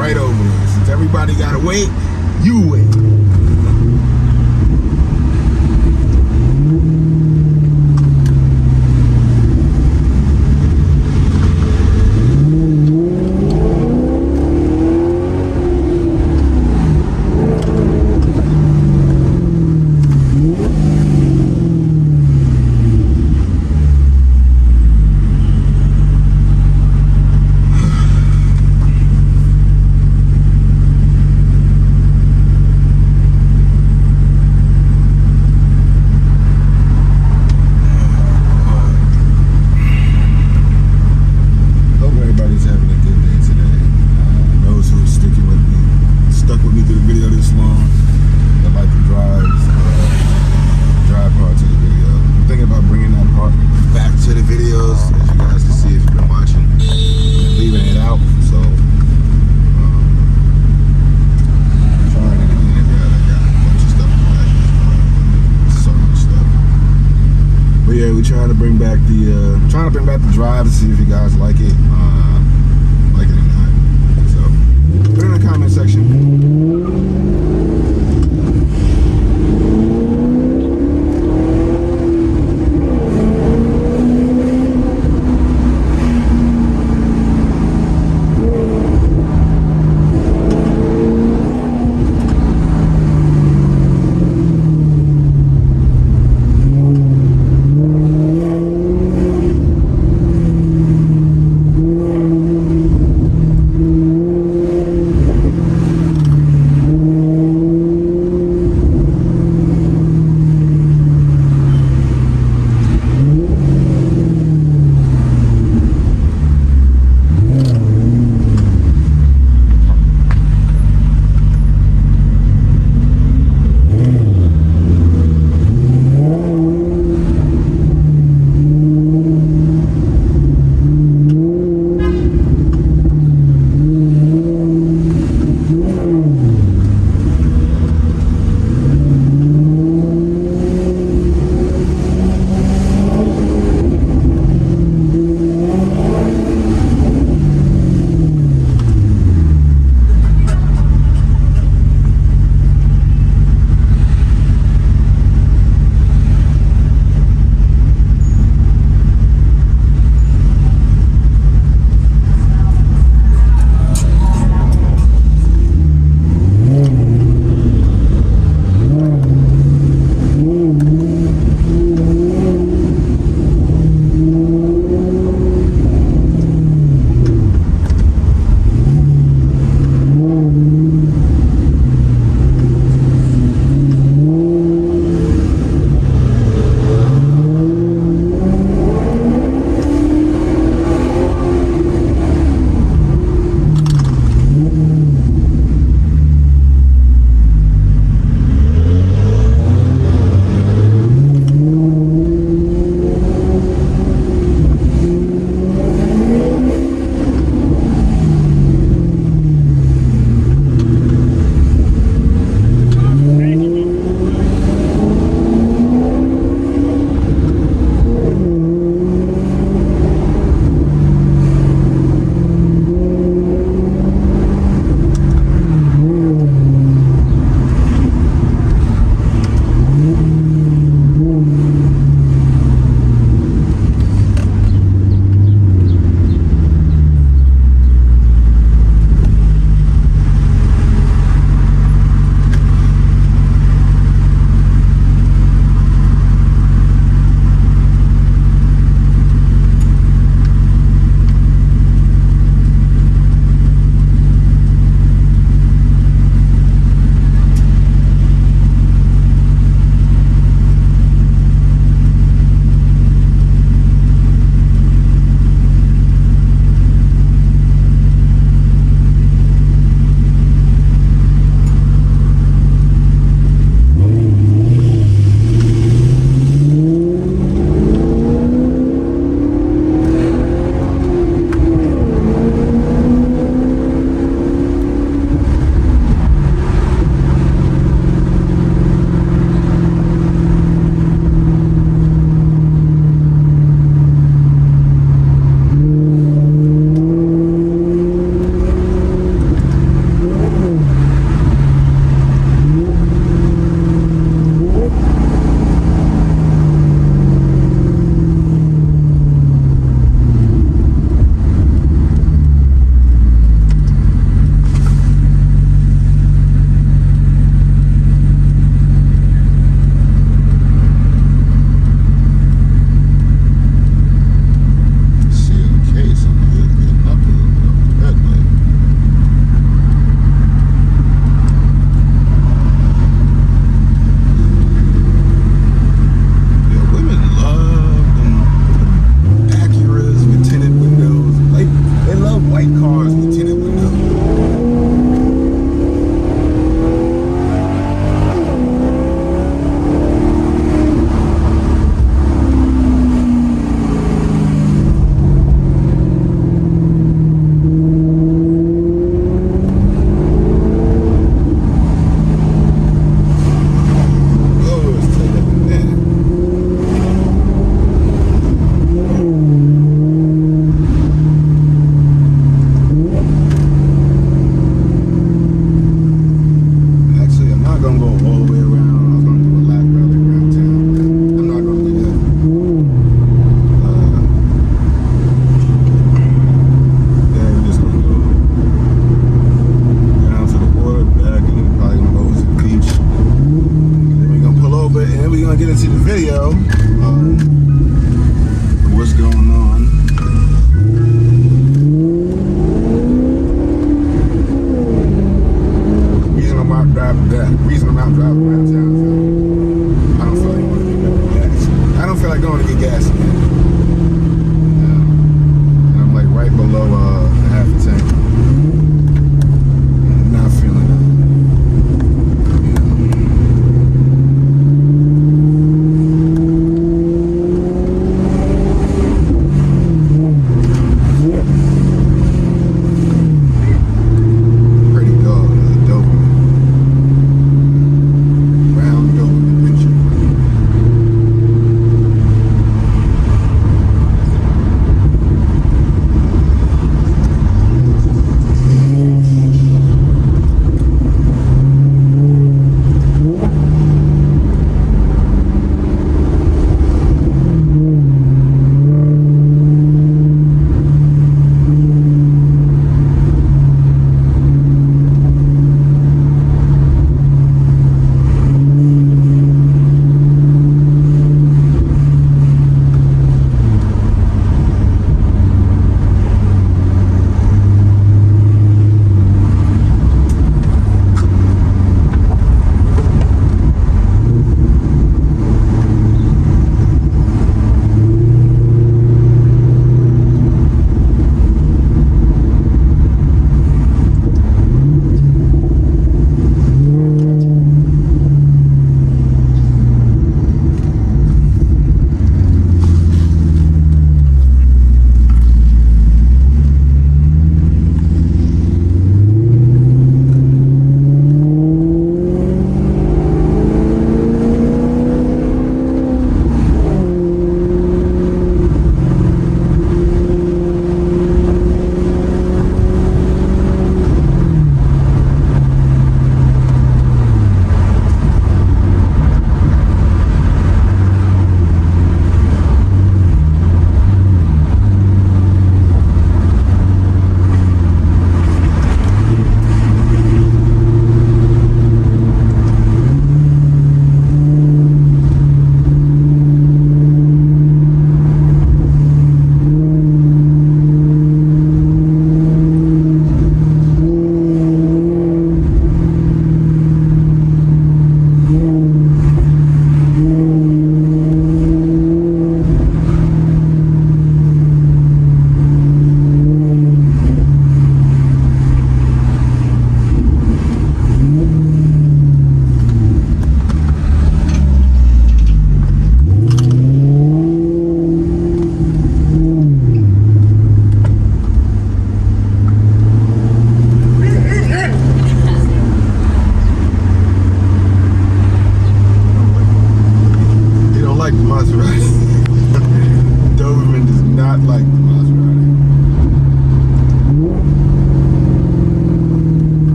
right over there. Since everybody gotta wait, you wait. Trying to bring back the drive to see if you guys like it or not. So put it in the comment section.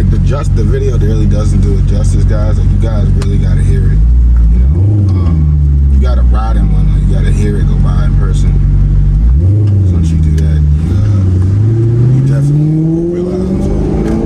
like the video really doesn't do it justice, guys. Like, you guys really gotta hear it. You know, you gotta ride in one. Like, you gotta hear it go by in person. So once you do that, you definitely will realize what I'm talking about.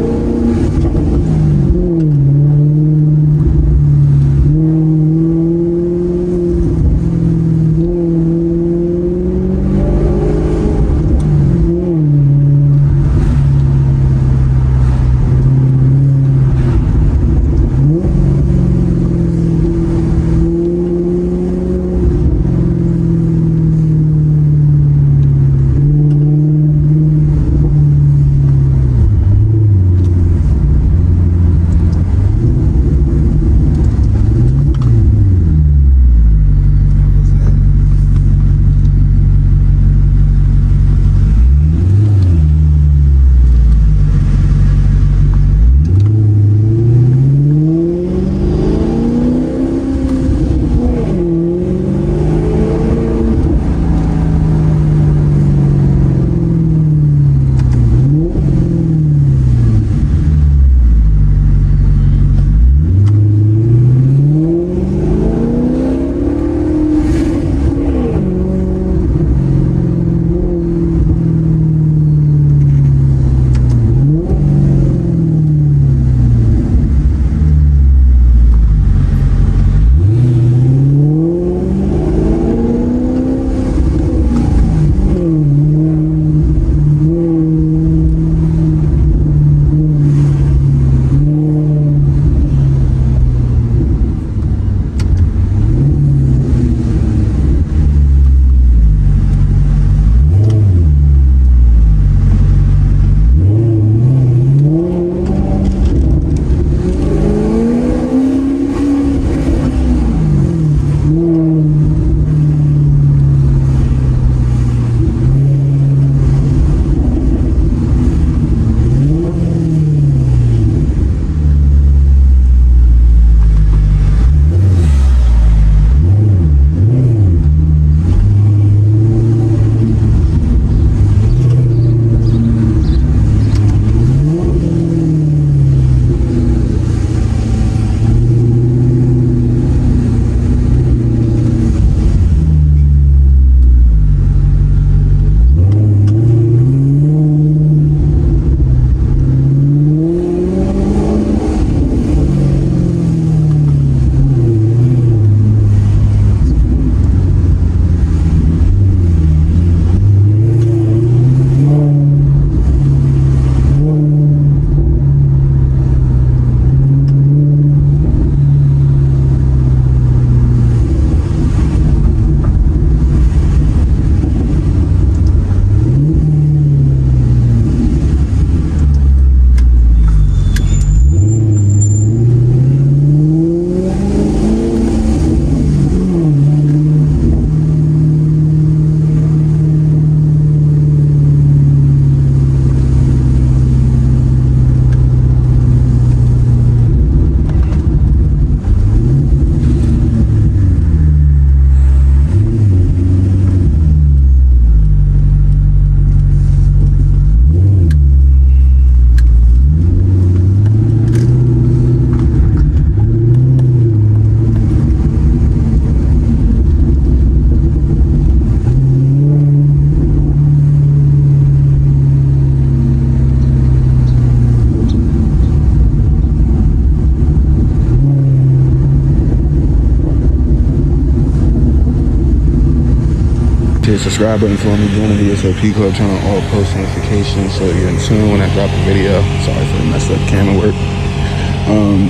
Hit the subscribe button for me. Join the VSOP Club. Turn on all post notifications so you're in tune when I drop a video. Sorry for the messed up camera work.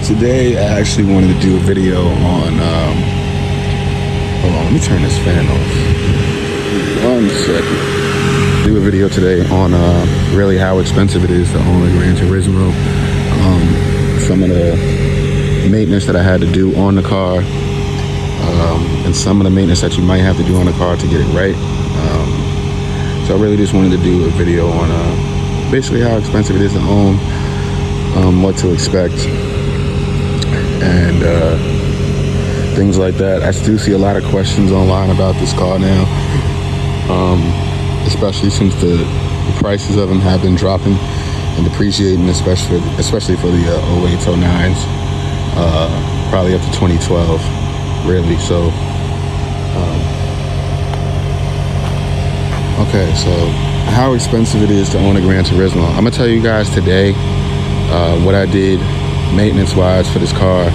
Today I actually wanted to do a video on hold on, let me turn this fan off. 1 second. Do a video today on really how expensive it is to own a Granturismo. Some of the maintenance that I had to do on the car. And some of the maintenance that you might have to do on the car to get it right. So I really just wanted to do a video on basically how expensive it is to own, what to expect, and things like that. I do see a lot of questions online about this car now, especially since the prices of them have been dropping and depreciating, especially for the 08s, 09s, probably up to 2012, really. So, okay, so how expensive it is to own a Granturismo. I'm gonna tell you guys today what I did maintenance-wise for this car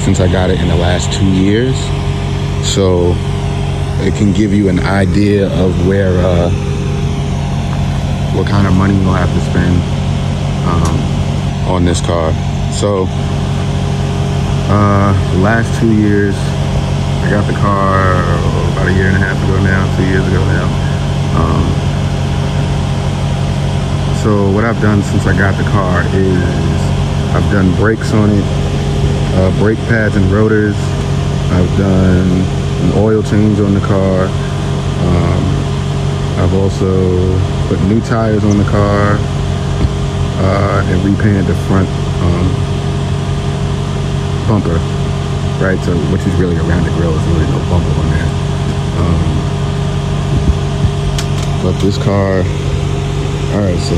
since I got it in the last 2 years. So it can give you an idea of where, what kind of money you'll have to spend on this car. So the last 2 years, I got the car about a year and a half ago now, 2 years ago now. So what I've done since I got the car is I've done brakes on it, brake pads and rotors. I've done an oil change on the car. I've also put new tires on the car and repainted the front bumper, right? So, which is really around the grill. There's really no bumper on there. But this car, all right, so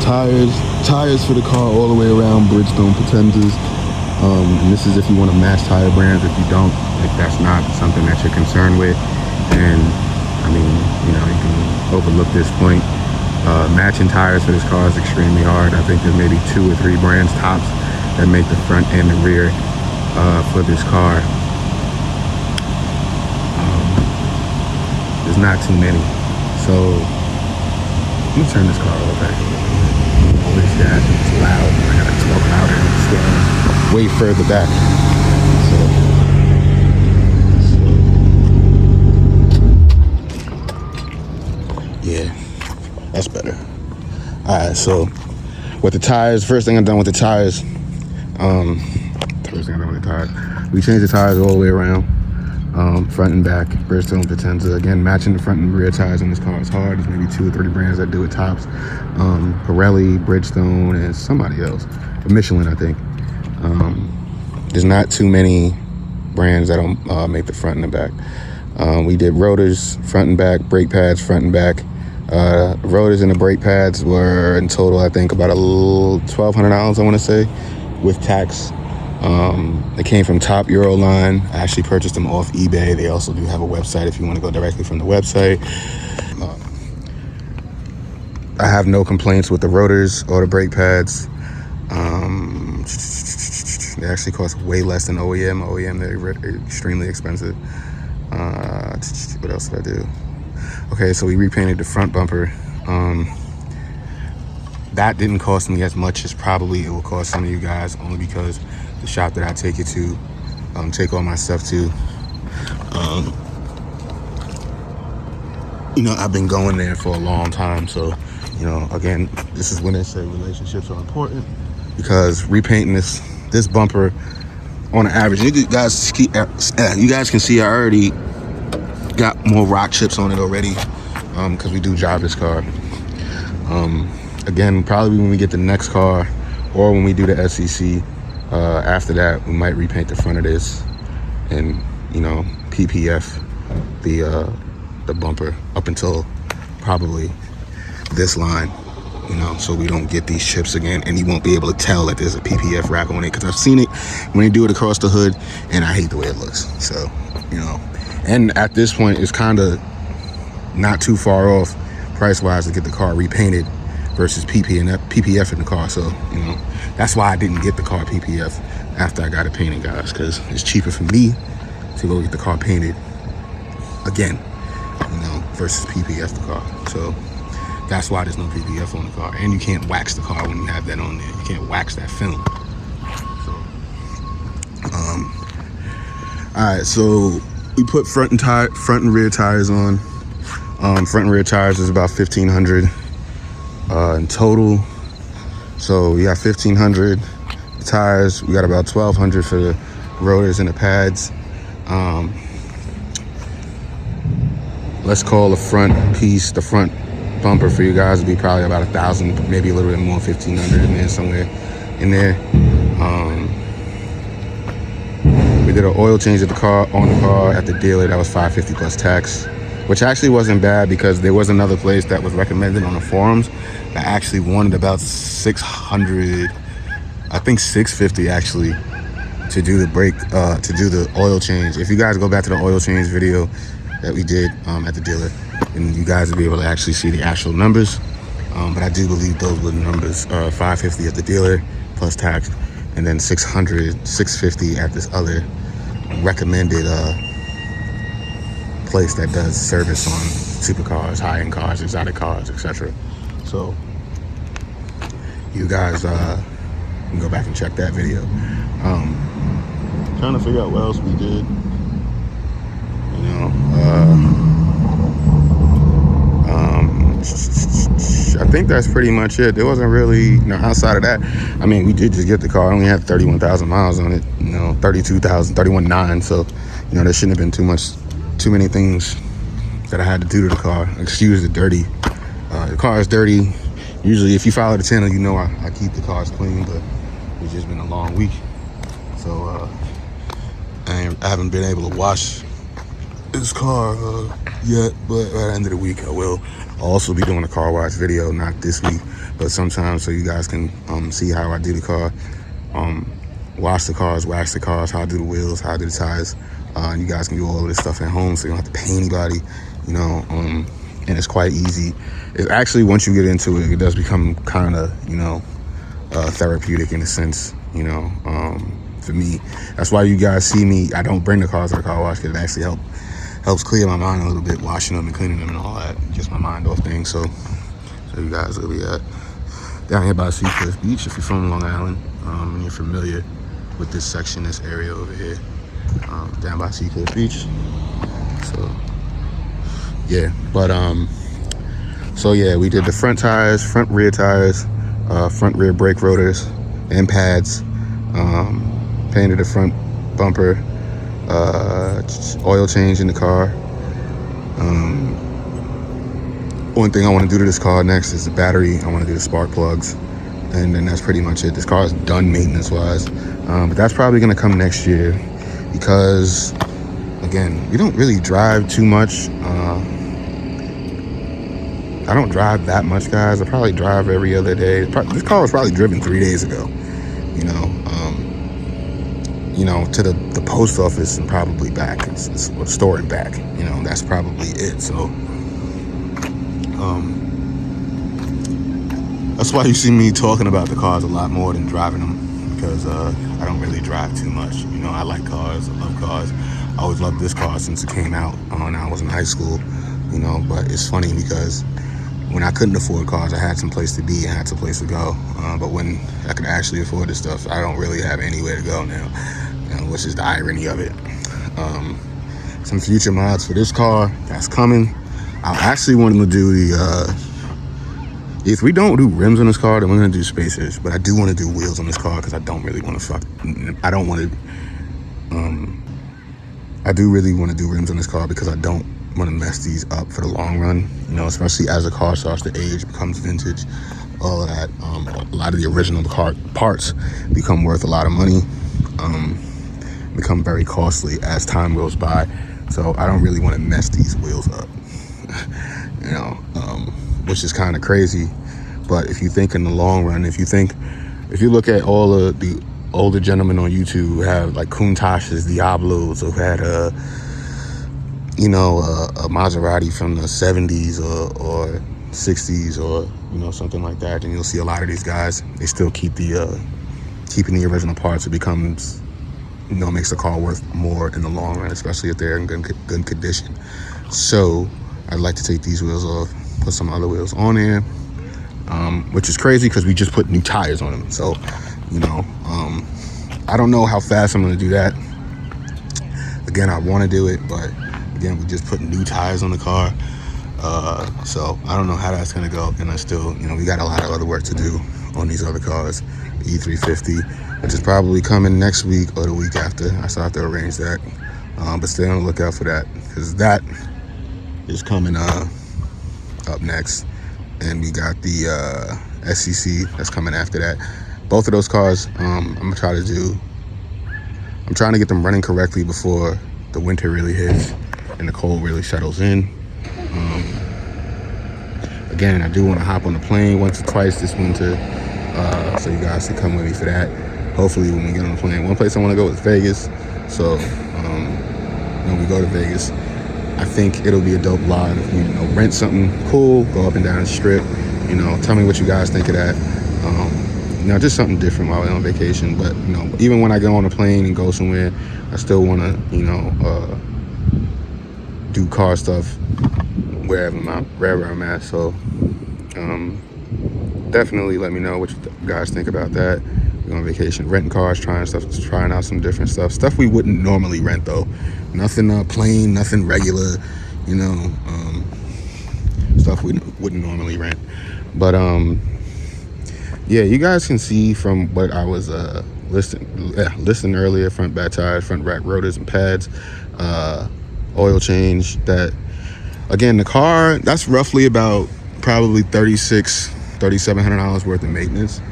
tires for the car all the way around, Bridgestone Potenzas. And this is if you want to match tire brands. If you don't, if that's not something that you're concerned with, and I mean, you know, you can overlook this point. Matching tires for this car is extremely hard. I think there's maybe 2 or 3 brands tops that make the front and the rear for this car. There's not too many. So let me turn this car over. All this gas, it's loud. I gotta talk louder and stand way further back. Yeah, that's better. All right, so with the tires, first thing I've done with the tires, we changed the tires all the way around, front and back, Bridgestone Potenza. Again, matching the front and rear tires on this car is hard. There's maybe 2 or 3 brands that do it tops. Pirelli, Bridgestone, and somebody else. Michelin, I think. There's not too many brands that don't make the front and the back. We did rotors, front and back, brake pads, front and back. Rotors and the brake pads were in total, I think, about $1,200, I want to say, with tax. They came from Top Euroline. I actually purchased them off eBay. They also do have a website if you want to go directly from the website. I have no complaints with the rotors or the brake pads. They actually cost way less than OEM. OEM, they're extremely expensive. What else did I do? Okay, so we repainted the front bumper. That didn't cost me as much as probably it will cost some of you guys, only because the shop that I take it to, take all my stuff to, you know, I've been going there for a long time. So, you know, again, this is when they say relationships are important, because repainting this bumper on average, you guys can see I already got more rock chips on it already, because we do drive this car. Again, probably when we get the next car or when we do the SEC, after that we might repaint the front of this and, you know, PPF the bumper up until probably this line, you know, so we don't get these chips again, and you won't be able to tell that there's a PPF wrap on it, because I've seen it when they do it across the hood and I hate the way it looks. So, you know, and at this point it's kind of not too far off price wise to get the car repainted versus PPF in the car. So, you know, that's why I didn't get the car PPF after I got it painted, guys, because it's cheaper for me to go get the car painted again, you know, versus PPF the car. So that's why there's no PPF on the car. And you can't wax the car when you have that on there. You can't wax that film. So all right, so we put front and rear tires on. Front and rear tires is about $1,500 in total. So we got $1,500 tires. We got about $1,200 for the rotors and the pads. Let's call the front piece, the front bumper for you guys would be probably about $1,000, maybe a little bit more, $1,500 in there, somewhere in there. We did an oil change on the car at the dealer. That was $550 plus tax. which actually wasn't bad because there was another place that was recommended on the forums that actually wanted about 600, I think 650 actually, to do the brake, to do the oil change. If you guys go back to the oil change video that we did at the dealer, and you guys will be able to actually see the actual numbers. But I do believe those were the numbers, 550 at the dealer plus tax, and then 600, 650 at this other recommended place that does service on supercars, high-end cars, exotic cars, etc. So you guys can go back and check that video. Trying to figure out what else we did. You know, I think that's pretty much it. There wasn't really, you know, outside of that. I mean, we did just get the car. I only had 31,000 miles on it. You know, 31,900. So, you know, there shouldn't have been too many things that I had to do to the car. Excuse the dirty. The car is dirty. Usually, if you follow the channel, you know I keep the cars clean, but it's just been a long week. So, I haven't been able to wash this car yet, but at the end of the week I will. I'll also be doing a car wash video, not this week, but sometime, so you guys can see how I do the car, wash the cars, wax the cars, how I do the wheels, how I do the tires. You guys can do all of this stuff at home, so you don't have to pay anybody, you know, and it's quite easy. It's actually, once you get into it, it does become kind of, you know, therapeutic in a sense, you know, for me. That's why you guys see me, I don't bring the cars to the car wash, because it actually helps clear my mind a little bit, washing them and cleaning them and all that, just my mind off things. So you guys will be at down here by Seacliff Beach if you're from Long Island, and you're familiar with this section, this area over here, down by Seacliff Beach. So yeah, but so yeah, we did the front tires, front rear tires, front rear brake rotors and pads, painted the front bumper, oil change in the car. One thing I want to do to this car next is the battery. I want to do the spark plugs, and then that's pretty much it. This car is done maintenance wise, but that's probably going to come next year, because again, we don't really drive too much. I don't drive that much, guys. I probably drive every other day. This car was probably driven 3 days ago, you know, to the post office and probably back. It's a store and back, you know, that's probably it. So that's why you see me talking about the cars a lot more than driving them, because I don't really drive too much. You know, I like cars, I love cars. I always loved this car since it came out when I was in high school, you know. But it's funny because when I couldn't afford cars, I had some place to be, I had some place to go. But when I could actually afford this stuff, I don't really have anywhere to go now, you know, which is the irony of it. Some future mods for this car that's coming. I actually want to do the, if we don't do rims on this car, then we're going to do spacers. But I do want to do wheels on this car because I don't really want to I don't want to, I do really want to do rims on this car because I don't want to mess these up for the long run, you know, especially as the car starts to age, becomes vintage, all of that. A lot of the original car parts become worth a lot of money, become very costly as time goes by. So I don't really want to mess these wheels up, you know, which is kind of crazy. But if you think in the long run, if you look at all of the older gentlemen on YouTube who have like Countach's, Diablos, who had a Maserati from the 70s or 60s, or, you know, something like that, and you'll see a lot of these guys, they still keep keeping the original parts. It becomes, you know, makes the car worth more in the long run, especially if they're in good condition. So I'd like to take these wheels off, put some other wheels on there, which is crazy because we just put new tires on them. So, you know, I don't know how fast I'm going to do that. Again, I want to do it, but again, we just put new tires on the car. So I don't know how that's going to go. And I still, you know, we got a lot of other work to do on these other cars. The E350, which is probably coming next week or the week after. I still have to arrange that. But stay on the lookout for that, because that is coming up next. And we got the SCC that's coming after that. Both of those cars, I'm trying to get them running correctly before the winter really hits and the cold really settles in. again, I do want to hop on the plane once or twice this winter, so you guys can come with me for that. Hopefully when we get on the plane. One place I want to go is Vegas, so when we go to Vegas, I think it'll be a dope vlog if we, rent something cool, go up and down the strip, tell me what you guys think of that. Just something different while we're on vacation. But, even when I go on a plane and go somewhere, I still want to, do car stuff wherever I'm at. So, definitely let me know what you guys think about that. We're on vacation, renting cars, trying out some different stuff we wouldn't normally rent though. Nothing plain, nothing regular, stuff we wouldn't normally rent. But yeah, you guys can see from what I was listing earlier: front back tires, front rack rotors and pads, oil change. That again, the car, that's roughly about probably $3,700 worth of maintenance.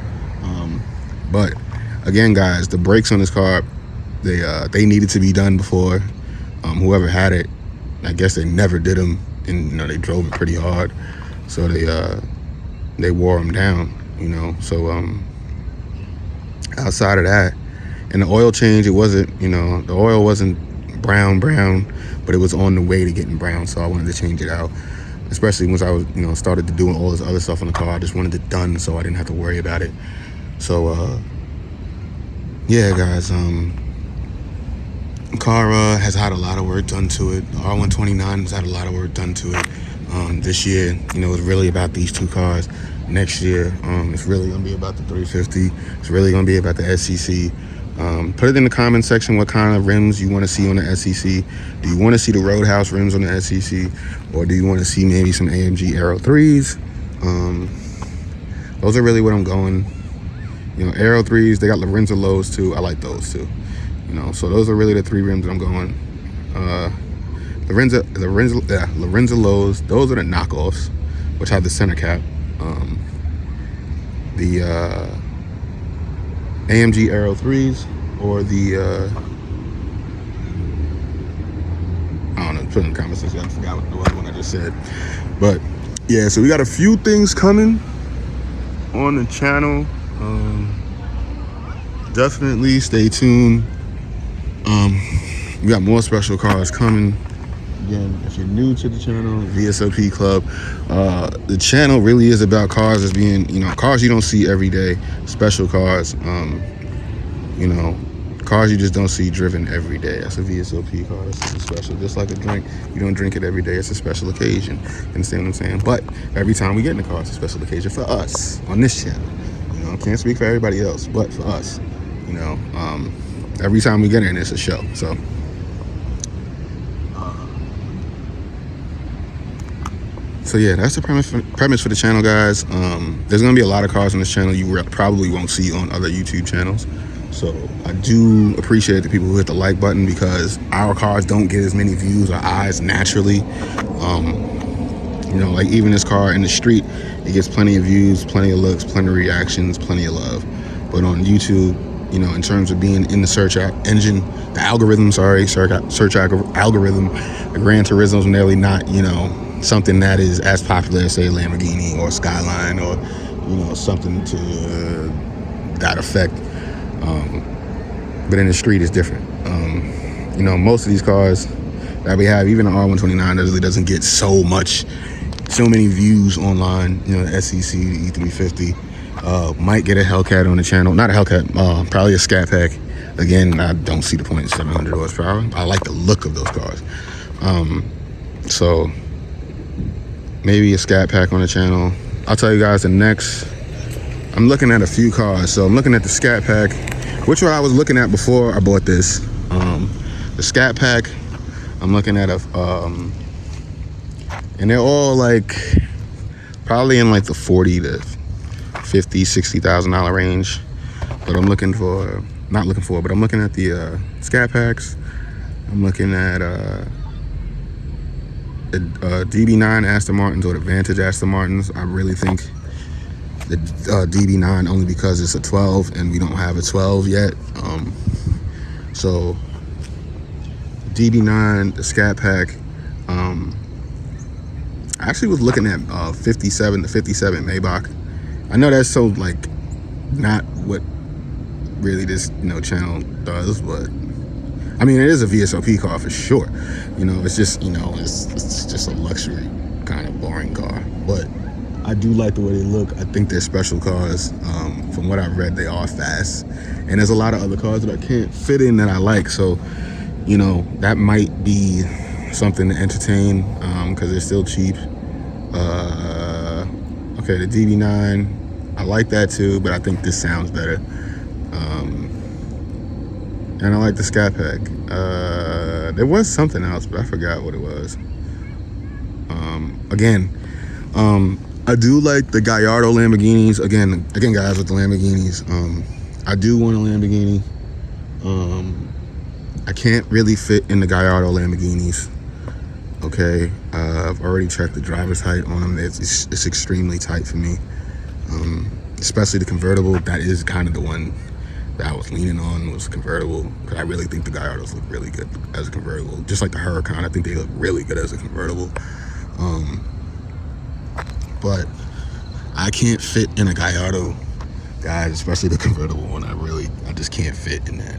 But again, guys, the brakes on this car, they needed to be done before. Whoever had it, I guess they never did them, and they drove it pretty hard, so they wore them down. So outside of that, and the oil change, it wasn't, the oil wasn't brown, but it was on the way to getting brown, so I wanted to change it out. Especially once I was, started to doing all this other stuff on the car. I just wanted it done so I didn't have to worry about it. So, yeah, guys, the car has had a lot of work done to it. The R129 has had a lot of work done to it. This year, it's really about these two cars. Next year, it's really going to be about the 350. It's really going to be about the SCC. Put it in the comment section what kind of rims you want to see on the SCC. Do you want to see the Roadhouse rims on the SCC? Or do you want to see maybe some AMG Aero 3s? Those are really what I'm going. Aero 3s, they got Lorenzo lows too. I like those too. So those are really the three rims that I'm going. Lorenzo lows, those are the knockoffs, which have the center cap. The AMG Aero 3s or the I don't know, put in the comments section. I forgot what the other one I just said. But yeah, so we got a few things coming on the channel. Definitely stay tuned. We got more special cars coming. Again, if you're new to the channel, VSOP Club, the channel really is about cars as being, cars you don't see every day, special cars, cars you just don't see driven every day. That's a VSOP car. It's special. Just like a drink, you don't drink it every day. It's a special occasion. You understand what I'm saying? But every time we get in the car, it's a special occasion for us on this channel. Can't speak for everybody else, but for us, every time we get in, it's a show. So yeah, that's the premise for the channel, guys. There's gonna be a lot of cars on this channel you probably won't see on other YouTube channels. So I do appreciate the people who hit the like button, because our cars don't get as many views or eyes naturally. Like even this car in the street, it gets plenty of views, plenty of looks, plenty of reactions, plenty of love. But on YouTube, in terms of being in the search engine, the algorithm, search algorithm, the Granturismo is nearly not, something that is as popular as say Lamborghini or Skyline or something to that effect. But in the street it's different. Most of these cars that we have, even the R129, really doesn't get so many views online. The SCC, the E350, might get a Hellcat on the channel. Not a Hellcat, probably a Scat Pack. Again, I don't see the point in 700 horsepower. I like the look of those cars. So maybe a Scat Pack on the channel. I'll tell you guys I'm looking at a few cars. So I'm looking at the Scat Pack, which one I was looking at before I bought this. The Scat Pack, I'm looking at and they're all like probably in like the 40 to 50, $60,000 range. But I'm looking at the Scat Packs. I'm looking at DB9 Aston Martins or the Vantage Aston Martins. I really think the DB9, only because it's a 12 and we don't have a 12 yet. So DB9, the Scat Pack, I actually was looking at 57, the 57 Maybach. I know that's so like not what really this channel does, but I mean it is a VSOP car for sure. It's just it's just a luxury kind of boring car, but I do like the way they look. I think they're special cars. From what I've read, they are fast, and there's a lot of other cars that I can't fit in that I like, so that might be something to entertain, because they're still cheap. Okay, the DB9, I like that too, but I think this sounds better. And I like the Sky Pack. There was something else, but I forgot what it was. I do like the Gallardo Lamborghinis. Again, guys, with the Lamborghinis, I do want a Lamborghini. I can't really fit in the Gallardo Lamborghinis. Okay, I've already checked the driver's height on them. It's extremely tight for me, especially the convertible. That is kind of the one that I was leaning on, was convertible, because I really think the Gallardos look really good as a convertible. Just like the Huracan, I think they look really good as a convertible. But I can't fit in a Gallardo, guys, especially the convertible one. I just can't fit in that.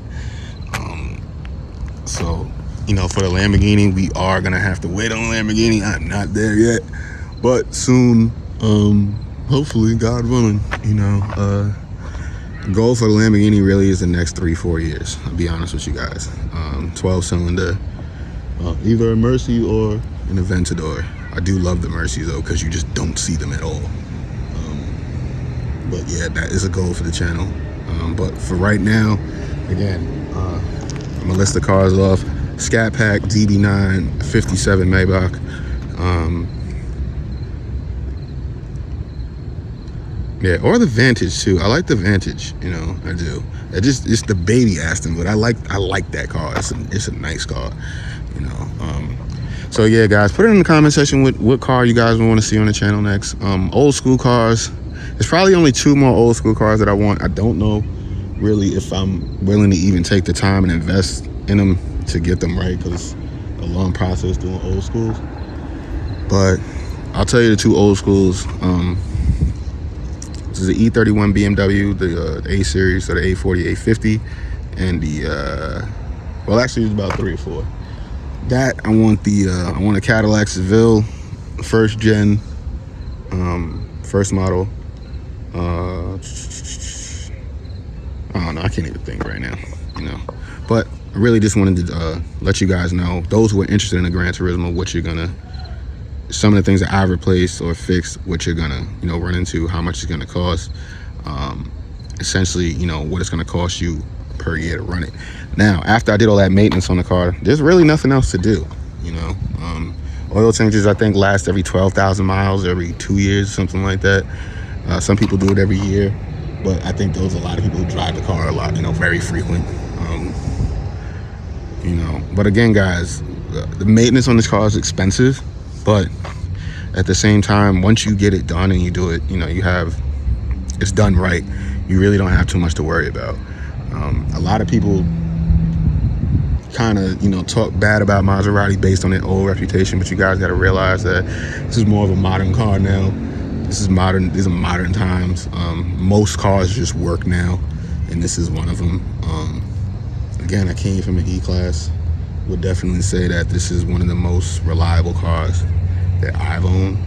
So, for the Lamborghini, we are gonna have to wait on the Lamborghini. I'm not there yet, but soon, hopefully, God willing. The goal for the Lamborghini really is the next 3-4 years. I'll be honest with you guys. 12-cylinder, either a Mercy or an Aventador. I do love the Mercies though, because you just don't see them at all. But yeah, that is a goal for the channel. But for right now, again, I'm gonna list the cars off: Scat Pack, DB9, 57 Maybach. Yeah, or the Vantage too. I like the Vantage. I do. It's the baby Aston, but I like that car. It's a nice car. So yeah, guys, put it in the comment section what car you guys want to see on the channel next. Old school cars. There's probably only 2 more old school cars that I want. I don't know really if I'm willing to even take the time and invest in them to get them right, because it's a long process doing old schools. But I'll tell you the 2 old schools. This is the E31 BMW, the A series, so the A40, A50, and the well, actually it's about 3 or 4. That I want a Cadillac Seville, first gen, first model. I don't know, I can't even think right now, but I really just wanted to let you guys know, those who are interested in the Gran Turismo, some of the things that I've replaced or fixed, what you're gonna run into, how much it's gonna cost, essentially what it's gonna cost you per year to run it. Now, after I did all that maintenance on the car, there's really nothing else to do. Oil changes, I think, last every 12,000 miles, every 2 years, something like that. Some people do it every year, but I think there's a lot of people who drive the car a lot, very frequent. But again, guys, the maintenance on this car is expensive, but at the same time, once you get it done and you do it, it's done right, you really don't have too much to worry about. A lot of people kind of talk bad about Maserati based on their old reputation, but you guys got to realize that this is more of a modern car now. These are modern times. Most cars just work now, and this is one of them. Again, I came from an E-Class. Would definitely say that this is one of the most reliable cars that I've owned,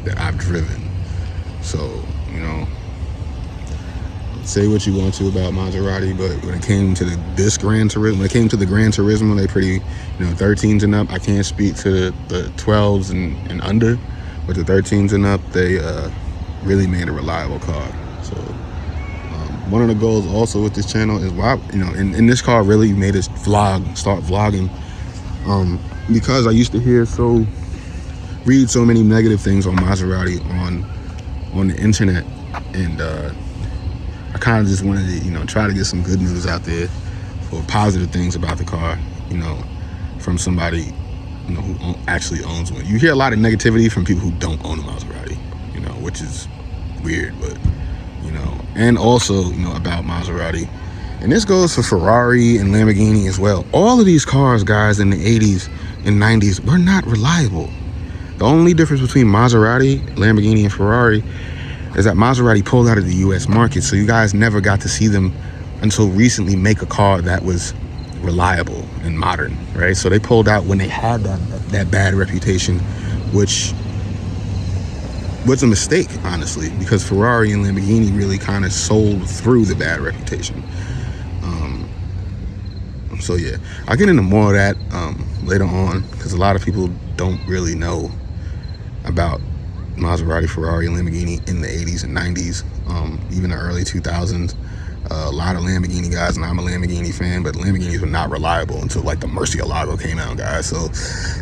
that I've driven. So say what you want to about Maserati, but when it came to the Gran Turismo, they pretty 13s and up. I can't speak to the 12s and under, but the 13s and up, they really made a reliable car. So one of the goals also with this channel is in this car really made us start vlogging, because I used to read so many negative things on Maserati on the internet, and I kind of just wanted to try to get some good news out there, or positive things about the car, from somebody who actually owns one. You hear a lot of negativity from people who don't own a Maserati, which is weird, but and also about Maserati, and this goes for Ferrari and Lamborghini as well. All of these cars, guys, in the 80s and 90s were not reliable. The only difference between Maserati, Lamborghini, and Ferrari is that Maserati pulled out of the US market, so you guys never got to see them until recently make a car that was reliable and modern, right? So they pulled out when they had that bad reputation, which was a mistake, honestly, because Ferrari and Lamborghini really kind of sold through the bad reputation. So yeah, I'll get into more of that later on, because a lot of people don't really know about Maserati, Ferrari, and Lamborghini in the 80s and 90s, even the early 2000s. A lot of Lamborghini guys, and I'm a Lamborghini fan, but Lamborghinis were not reliable until like the Murcielago came out, guys. So,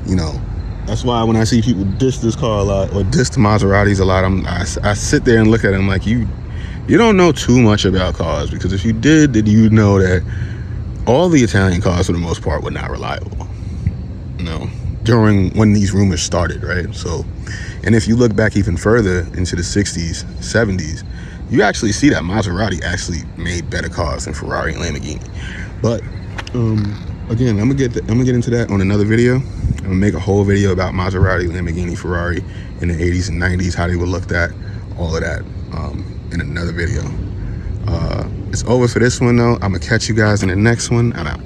you know, that's why when I see people diss this car a lot, or diss the Maseratis a lot, I sit there and look at them like, you don't know too much about cars, because if you did, then you know that all the Italian cars, for the most part, were not reliable, you know, during when these rumors started, right? So, and if you look back even further into the 60s, 70s, you actually see that Maserati actually made better cars than Ferrari and Lamborghini. But again, I'm gonna get into that on another video. I'm gonna make a whole video about Maserati, Lamborghini, Ferrari in the 80s and 90s, how they were looked at, all of that in another video. It's over for this one though. I'm gonna catch you guys in the next one. I'm out.